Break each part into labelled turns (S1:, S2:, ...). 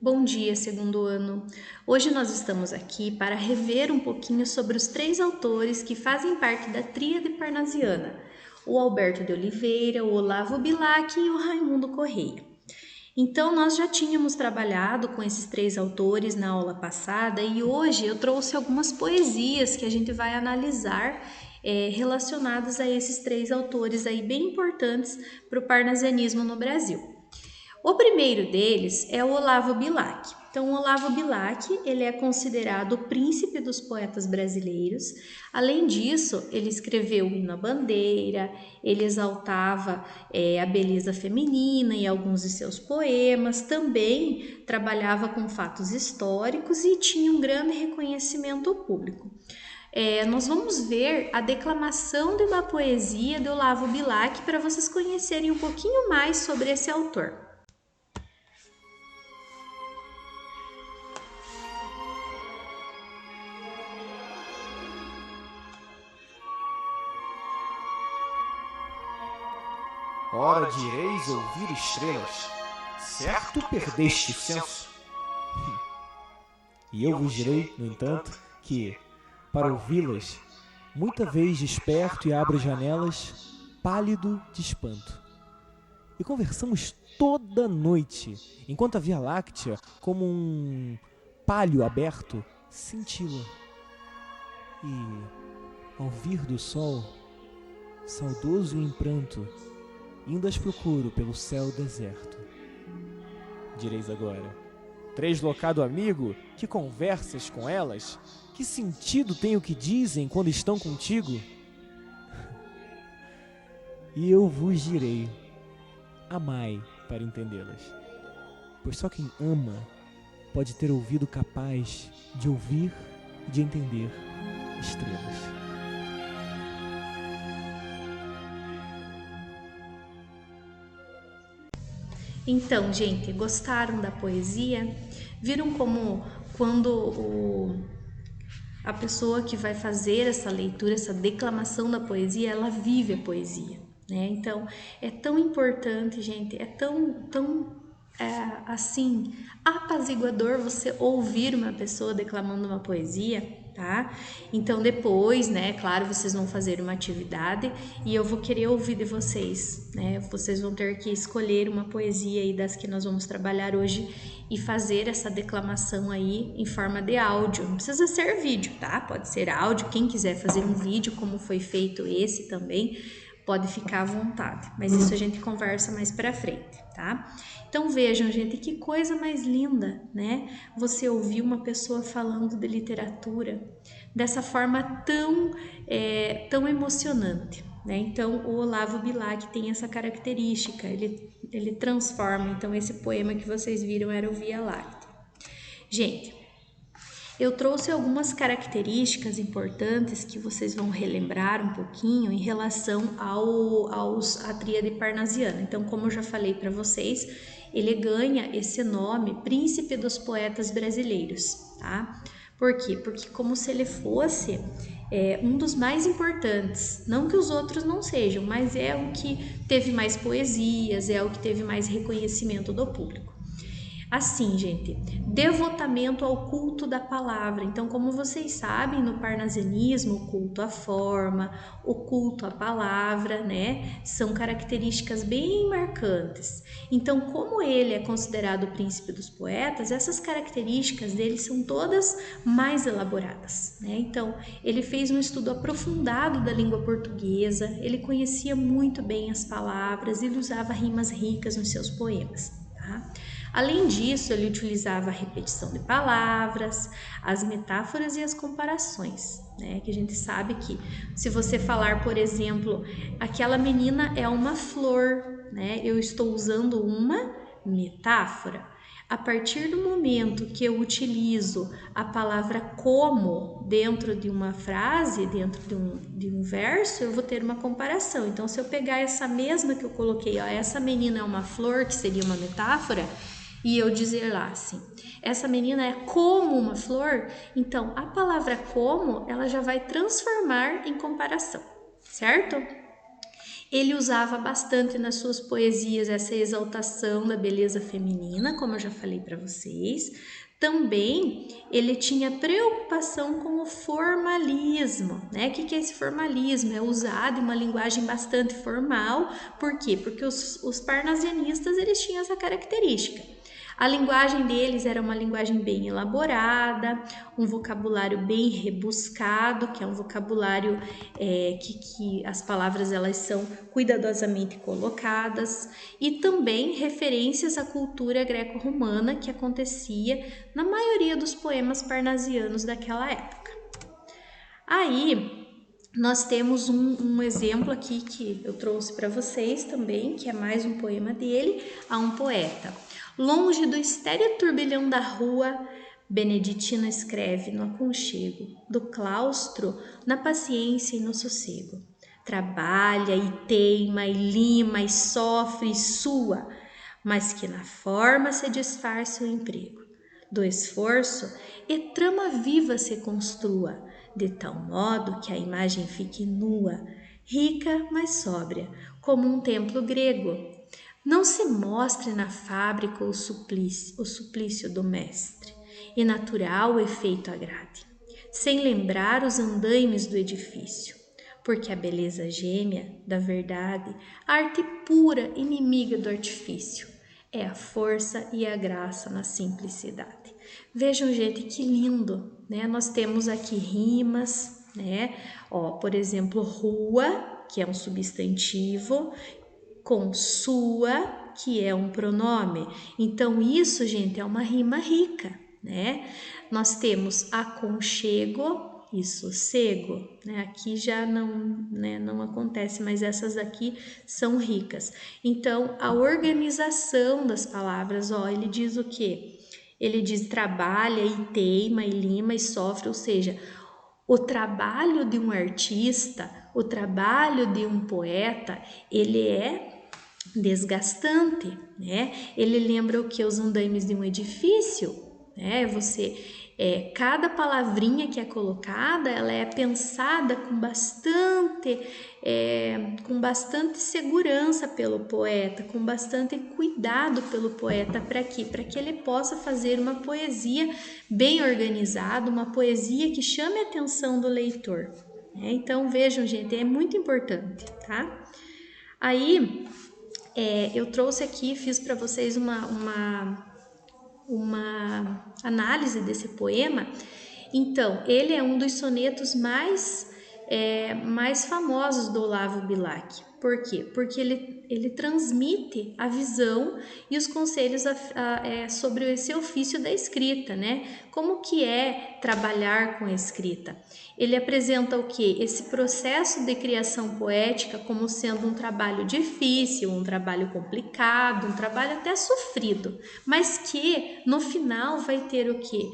S1: Bom dia, segundo ano. Hoje nós estamos aqui para rever um pouquinho sobre os três autores que fazem parte da tríade parnasiana: o Alberto de Oliveira, o Olavo Bilac e o Raimundo Corrêa. Então, nós já tínhamos trabalhado com esses três autores na aula passada e hoje eu trouxe algumas poesias que a gente vai analisar relacionadas a esses três autores aí bem importantes para o parnasianismo no Brasil. O primeiro deles é o Olavo Bilac. Então, o Olavo Bilac, ele é considerado o príncipe dos poetas brasileiros. Além disso, ele escreveu o Hino à Bandeira, ele exaltava a beleza feminina em alguns de seus poemas, também trabalhava com fatos históricos e tinha um grande reconhecimento público. Nós vamos ver a declamação de uma poesia de Olavo Bilac para vocês conhecerem um pouquinho mais sobre esse autor.
S2: Ora direis ouvir estrelas, certo perdeste o senso. E eu vos direi, no entanto, que, para ouvi-las, muita vez desperto e abro janelas, pálido de espanto. E conversamos toda noite, enquanto a Via Láctea, como um palho aberto, cintila. E, ao vir do sol, saudoso e em pranto, ainda as procuro pelo céu deserto. Direis agora: tresloucado amigo, que conversas com elas? Que sentido tem o que dizem quando estão contigo? E eu vos direi: amai para entendê-las, pois só quem ama pode ter ouvido capaz de ouvir e de entender estrelas.
S1: Então, gente, gostaram da poesia? Viram como quando a pessoa que vai fazer essa leitura, essa declamação da poesia, ela vive a poesia, né? Então, é tão importante, gente, é tão assim, apaziguador você ouvir uma pessoa declamando uma poesia, tá? Então depois, né, claro, vocês vão fazer uma atividade e eu vou querer ouvir de vocês, né? Vocês vão ter que escolher uma poesia aí das que nós vamos trabalhar hoje e fazer essa declamação aí em forma de áudio. Não precisa ser vídeo, tá? Pode ser áudio, quem quiser fazer um vídeo como foi feito esse também, pode ficar à vontade, mas isso a gente conversa mais pra frente, tá? Então vejam, gente, que coisa mais linda, né? Você ouvir uma pessoa falando de literatura dessa forma tão emocionante, né? Então o Olavo Bilac tem essa característica, ele transforma. Então esse poema que vocês viram era o Via Láctea. Gente, eu trouxe algumas características importantes que vocês vão relembrar um pouquinho em relação à tríade parnasiana. Então, como eu já falei para vocês, ele ganha esse nome Príncipe dos Poetas Brasileiros, tá? Por quê? Porque como se ele fosse um dos mais importantes, não que os outros não sejam, mas é o que teve mais poesias, é o que teve mais reconhecimento do público. Assim, gente, devotamento ao culto da palavra. Então, como vocês sabem, no parnasianismo, o culto à forma, o culto à palavra, né, são características bem marcantes. Então, como ele é considerado o príncipe dos poetas, essas características dele são todas mais elaboradas, né? Então, ele fez um estudo aprofundado da língua portuguesa, ele conhecia muito bem as palavras, ele usava rimas ricas nos seus poemas, tá? Além disso, ele utilizava a repetição de palavras, as metáforas e as comparações, né? Que a gente sabe que se você falar, por exemplo, aquela menina é uma flor, né? Eu estou usando uma metáfora. A partir do momento que eu utilizo a palavra como dentro de uma frase, dentro de um verso, eu vou ter uma comparação. Então, se eu pegar essa mesma que eu coloquei, ó, essa menina é uma flor, que seria uma metáfora, e eu dizer lá assim, essa menina é como uma flor, então a palavra como, ela já vai transformar em comparação, certo? Ele usava bastante nas suas poesias essa exaltação da beleza feminina, como eu já falei para vocês. Também ele tinha preocupação com o formalismo, né? O que é esse formalismo? É usado em uma linguagem bastante formal. Por quê? Porque os parnasianistas eles tinham essa característica. A linguagem deles era uma linguagem bem elaborada, um vocabulário bem rebuscado, que é um vocabulário que as palavras elas são cuidadosamente colocadas, e também referências à cultura greco-romana que acontecia na maioria dos poemas parnasianos daquela época. Aí nós temos um exemplo aqui que eu trouxe para vocês também, que é mais um poema dele, a um poeta. Longe do estéril turbilhão da rua, Beneditina escreve no aconchego do claustro, na paciência e no sossego. Trabalha e teima e lima e sofre e sua, mas que na forma se disfarce o emprego. Do esforço e trama viva se construa, de tal modo que a imagem fique nua, rica, mas sóbria, como um templo grego. Não se mostre na fábrica o suplício do mestre, e natural o efeito agrade, sem lembrar os andaimes do edifício, porque a beleza gêmea da verdade, a arte pura, inimiga do artifício, é a força e a graça na simplicidade. Vejam, gente, que lindo, né? Nós temos aqui rimas, né? Por exemplo, rua, que é um substantivo, com sua, que é um pronome. Então, isso, gente, é uma rima rica, né? Nós temos aconchego e sossego, né? Aqui já não acontece, mas essas aqui são ricas. Então, a organização das palavras, ele diz o quê? Ele diz trabalha e teima e lima e sofre, ou seja, o trabalho de um artista, o trabalho de um poeta, ele é desgastante, né? Ele lembra o que? Os andaimes de um edifício, né? Cada palavrinha que é colocada, ela é pensada com bastante segurança pelo poeta, com bastante cuidado pelo poeta, para quê? Para que ele possa fazer uma poesia bem organizada, uma poesia que chame a atenção do leitor, né? Então vejam, gente, é muito importante, tá? Aí eu trouxe aqui, fiz para vocês uma análise desse poema. Então, ele é um dos sonetos mais famosos do Olavo Bilac. Por quê? Porque ele transmite a visão e os conselhos sobre esse ofício da escrita, né? Como que é trabalhar com a escrita? Ele apresenta o quê? Esse processo de criação poética como sendo um trabalho difícil, um trabalho complicado, um trabalho até sofrido, mas que no final vai ter o quê?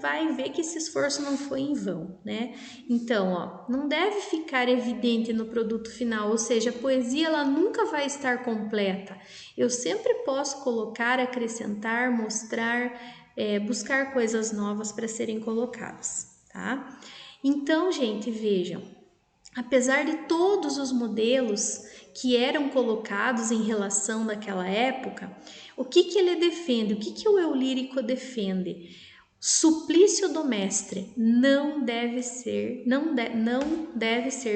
S1: Vai ver que esse esforço não foi em vão, né? Então, não deve ficar evidente no produto final, ou seja, a poesia ela nunca vai estar completa. Eu sempre posso colocar, acrescentar, mostrar, buscar coisas novas para serem colocadas, tá? Então, gente, vejam, apesar de todos os modelos que eram colocados em relação daquela época, o que ele defende? O que o eu lírico defende? Suplício do mestre não deve ser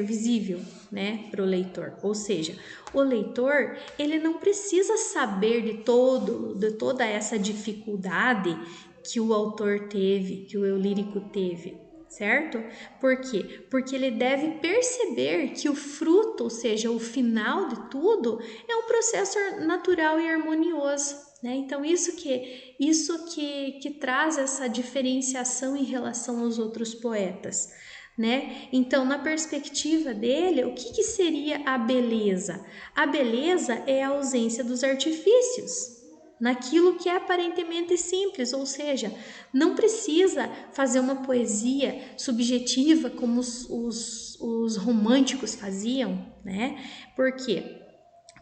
S1: visível, né, para o leitor. Ou seja, o leitor ele não precisa saber de toda essa dificuldade que o autor teve, que o eu lírico teve, certo? Por quê? Porque ele deve perceber que o fruto, ou seja, o final de tudo, é um processo natural e harmonioso. Então, isso que traz essa diferenciação em relação aos outros poetas, né? Então, na perspectiva dele, o que seria a beleza? A beleza é a ausência dos artifícios, naquilo que é aparentemente simples, ou seja, não precisa fazer uma poesia subjetiva como os românticos faziam, né? Por quê?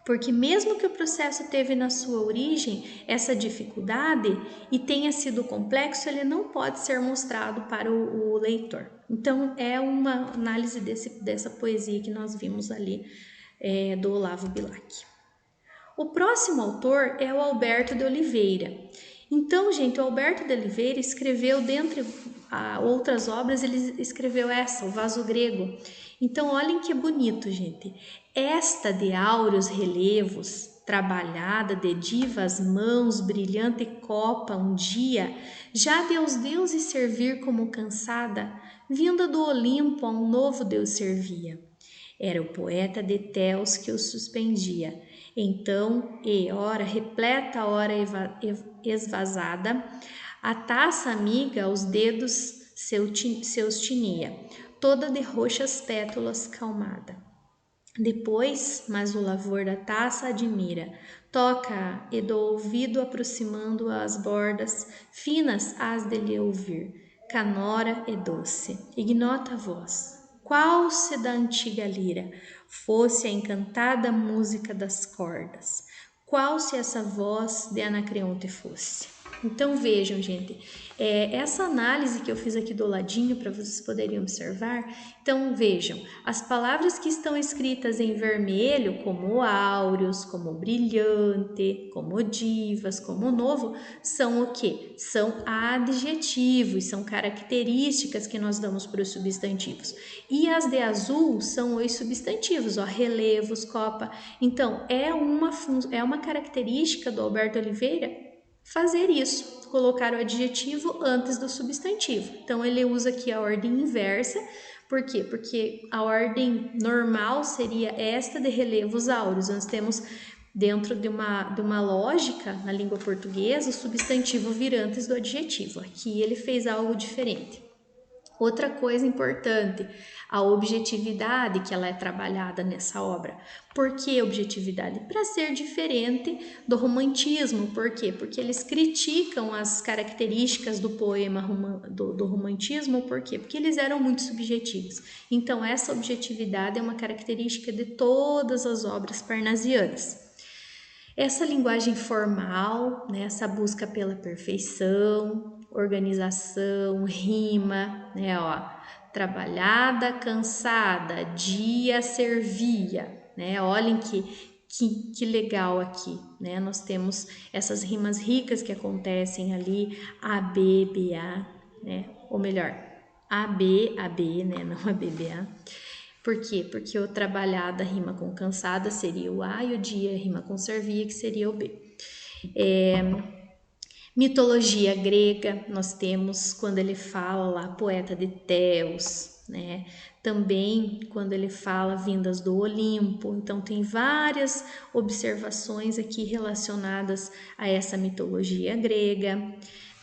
S1: Porque mesmo que o processo teve na sua origem essa dificuldade e tenha sido complexo, ele não pode ser mostrado para o leitor. Então, é uma análise dessa poesia que nós vimos ali do Olavo Bilac. O próximo autor é o Alberto de Oliveira. Então, gente, o Alberto de Oliveira escreveu, dentre outras obras, ele escreveu essa, o Vaso Grego. Então, olhem que bonito, gente. Esta de áureos relevos, trabalhada de divas mãos, brilhante copa um dia, já de aos deuses servir como cansada, vinda do Olimpo a um novo Deus servia. Era o poeta de Teos que o suspendia. Então, ora repleta, ora esvazada, a taça amiga aos dedos seus tinia, toda de roxas pétalas calmada. Depois, mas o lavor da taça admira, toca e do ouvido aproximando as bordas, finas as de lhe ouvir, canora e doce, ignota a voz. Qual se da antiga lira fosse a encantada música das cordas? Qual se essa voz de Anacreonte fosse? Então vejam, gente, essa análise que eu fiz aqui do ladinho para vocês poderem observar. Então vejam, as palavras que estão escritas em vermelho, como áureos, como brilhante, como divas, como novo, são o quê? São adjetivos, são características que nós damos para os substantivos. E as de azul são os substantivos, relevos, copa. Então é uma característica do Alberto Oliveira fazer isso, colocar o adjetivo antes do substantivo. Então, ele usa aqui a ordem inversa. Por quê? Porque a ordem normal seria esta de relevos áureos. Nós temos, dentro de uma lógica na língua portuguesa, o substantivo vir antes do adjetivo. Aqui ele fez algo diferente. Outra coisa importante, a objetividade que ela é trabalhada nessa obra. Por que objetividade? Para ser diferente do romantismo. Por quê? Porque eles criticam as características do poema do romantismo. Por quê? Porque eles eram muito subjetivos. Então, essa objetividade é uma característica de todas as obras parnasianas. Essa linguagem formal, né, essa busca pela perfeição, organização, rima, né, trabalhada, cansada, dia servia, né, olhem que legal aqui, né, nós temos essas rimas ricas que acontecem ali, A, B, B, A, né, ou melhor, A, B, né, não A, B, B, A. Por quê? Porque o trabalhada rima com cansada seria o A e o dia rima com servia, que seria o B. Mitologia grega, nós temos quando ele fala lá, poeta de Teos, né? Também quando ele fala vindas do Olimpo. Então, tem várias observações aqui relacionadas a essa mitologia grega.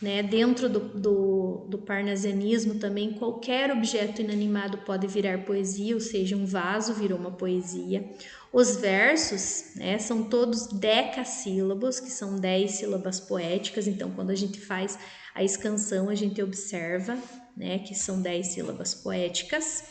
S1: Né? Dentro do parnasianismo também, qualquer objeto inanimado pode virar poesia, ou seja, um vaso virou uma poesia. Os versos, né, são todos decassílabos, que são 10 sílabas poéticas. Então, quando a gente faz a escansão, a gente observa, né, que são 10 sílabas poéticas.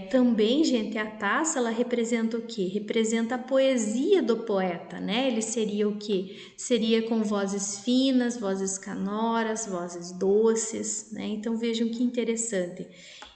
S1: Também, gente, a taça, ela representa o quê? Representa a poesia do poeta, né? Ele seria o quê? Seria com vozes finas, vozes canoras, vozes doces, né? Então, vejam que interessante.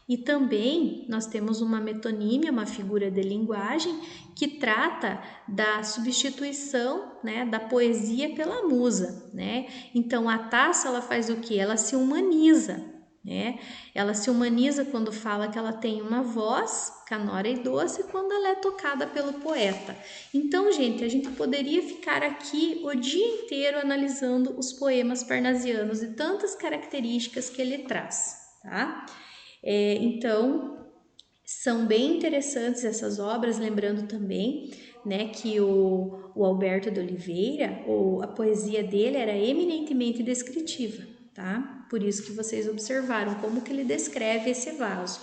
S1: E também nós temos uma metonímia, uma figura de linguagem, que trata da substituição, né, da poesia pela musa, né? Então, a taça, ela faz o quê? Ela se humaniza, né? Ela se humaniza quando fala que ela tem uma voz canora e doce quando ela é tocada pelo poeta. Então, gente, a gente poderia ficar aqui o dia inteiro analisando os poemas parnasianos e tantas características que ele traz, tá? Então, são bem interessantes essas obras, lembrando também, né, que o Alberto de Oliveira, a poesia dele era eminentemente descritiva, tá? Por isso que vocês observaram como que ele descreve esse vaso.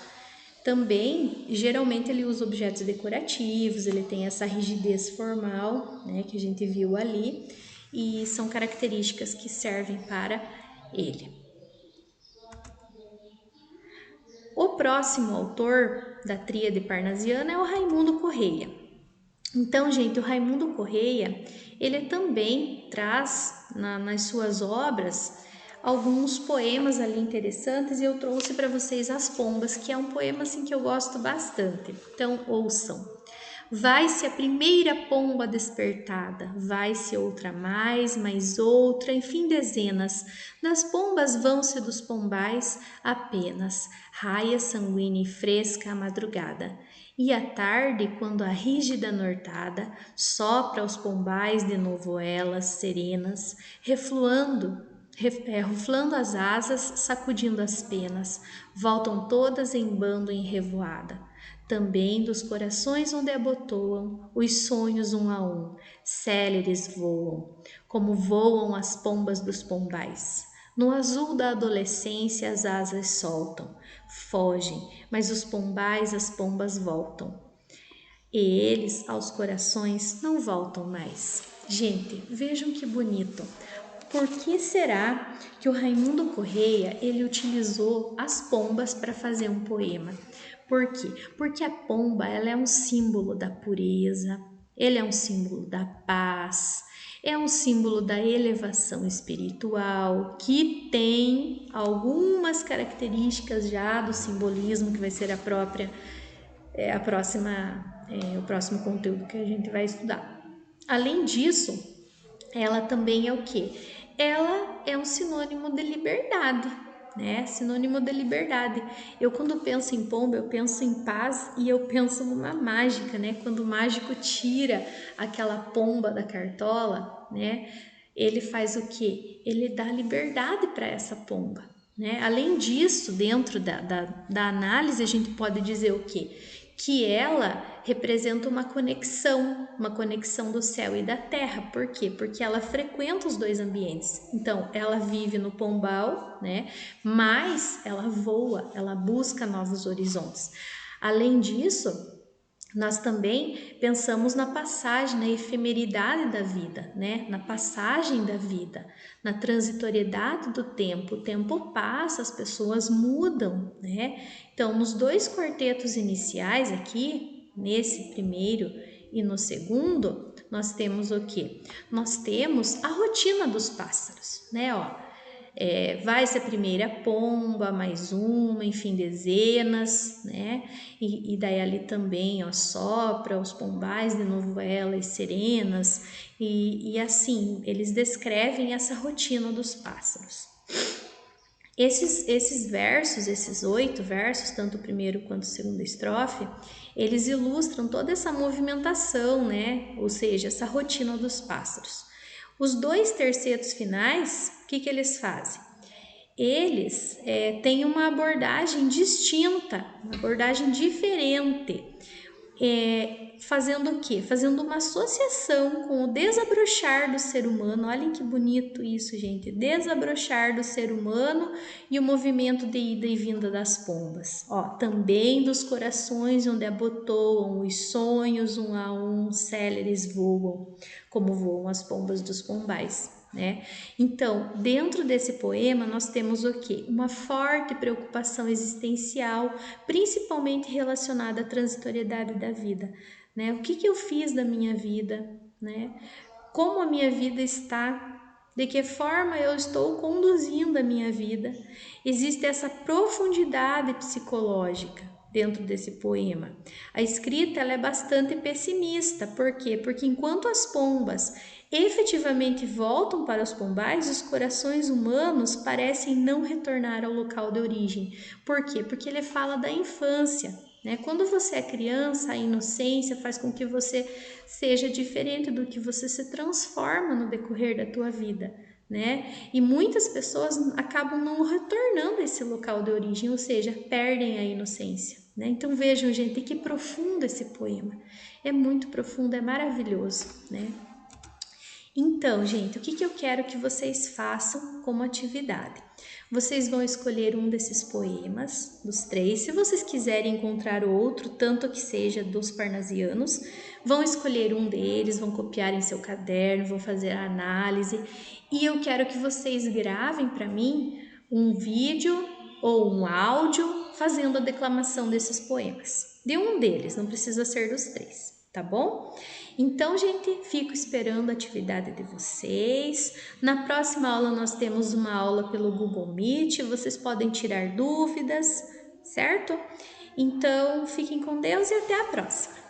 S1: Também, geralmente ele usa objetos decorativos, ele tem essa rigidez formal, né, que a gente viu ali, e são características que servem para ele. O próximo autor da tríade parnasiana é o Raimundo Correia. Então, gente, o Raimundo Correia, ele também traz nas suas obras alguns poemas ali interessantes, e eu trouxe para vocês As Pombas, que é um poema assim que eu gosto bastante. Então, ouçam. Vai-se a primeira pomba despertada, vai-se outra mais outra, enfim dezenas. Das pombas vão-se dos pombais apenas, raia sanguínea e fresca a madrugada. E à tarde, quando a rígida nortada sopra aos pombais de novo elas, serenas, ruflando as asas, sacudindo as penas, voltam todas em bando em revoada. Também dos corações onde abotoam os sonhos um a um, céleres voam, como voam as pombas dos pombais. No azul da adolescência as asas soltam, fogem, mas os pombais as pombas voltam. E eles aos corações não voltam mais. Gente, vejam que bonito. Por que será que o Raimundo Correia ele utilizou as pombas para fazer um poema? Por quê? Porque a pomba ela é um símbolo da pureza, ele é um símbolo da paz, é um símbolo da elevação espiritual, que tem algumas características já do simbolismo que vai ser o próximo conteúdo que a gente vai estudar. Além disso, ela também é o quê? Ela é um sinônimo de liberdade, né? Sinônimo de liberdade. Eu quando penso em pomba, eu penso em paz e eu penso numa mágica, né? Quando o mágico tira aquela pomba da cartola, né? Ele faz o quê? Ele dá liberdade para essa pomba, né? Além disso, dentro da análise, a gente pode dizer o quê? Que ela representa uma conexão do céu e da terra. Por quê? Porque ela frequenta os dois ambientes. Então, ela vive no pombal, né? Mas ela voa, ela busca novos horizontes. Além disso, nós também pensamos na passagem, na efemeridade da vida, né? Na passagem da vida, na transitoriedade do tempo. O tempo passa, as pessoas mudam, né? Então, nos dois quartetos iniciais aqui, nesse primeiro e no segundo, nós temos o quê? Nós temos a rotina dos pássaros, né? Vai-se a primeira pomba, mais uma, enfim, dezenas, né? E daí ali também, sopra os pombais, de novo elas serenas, e assim, eles descrevem essa rotina dos pássaros. Esses versos, esses 8 versos, tanto o primeiro quanto o segundo estrofe, eles ilustram toda essa movimentação, né? Ou seja, essa rotina dos pássaros. Os 2 tercetos finais, o que eles fazem? Eles têm uma abordagem distinta, uma abordagem diferente, fazendo o quê? Fazendo uma associação com o desabrochar do ser humano. Olhem que bonito isso, gente. Desabrochar do ser humano e o movimento de ida e vinda das pombas. Também dos corações onde abotoam os sonhos um a um, céleres voam, como voam as pombas dos pombais. Né? Então, dentro desse poema, nós temos o quê? Uma forte preocupação existencial, principalmente relacionada à transitoriedade da vida. Né? O que eu fiz da minha vida? Né? Como a minha vida está? De que forma eu estou conduzindo a minha vida? Existe essa profundidade psicológica dentro desse poema. A escrita ela é bastante pessimista. Por quê? Porque enquanto as pombas efetivamente voltam para os pombais, os corações humanos parecem não retornar ao local de origem. Por quê? Porque ele fala da infância. Né? Quando você é criança, a inocência faz com que você seja diferente do que você se transforma no decorrer da tua vida. Né? E muitas pessoas acabam não retornando a esse local de origem, ou seja, perdem a inocência. Né? Então vejam, gente, que profundo esse poema. É muito profundo, é maravilhoso. Né? Então, gente, o que eu quero que vocês façam como atividade? Vocês vão escolher um desses poemas, dos 3. Se vocês quiserem encontrar outro, tanto que seja dos parnasianos, vão escolher um deles, vão copiar em seu caderno, vão fazer a análise. E eu quero que vocês gravem para mim um vídeo ou um áudio fazendo a declamação desses poemas. De um deles, não precisa ser dos 3, tá bom? Então, gente, fico esperando a atividade de vocês. Na próxima aula nós temos uma aula pelo Google Meet, vocês podem tirar dúvidas, certo? Então, fiquem com Deus e até a próxima.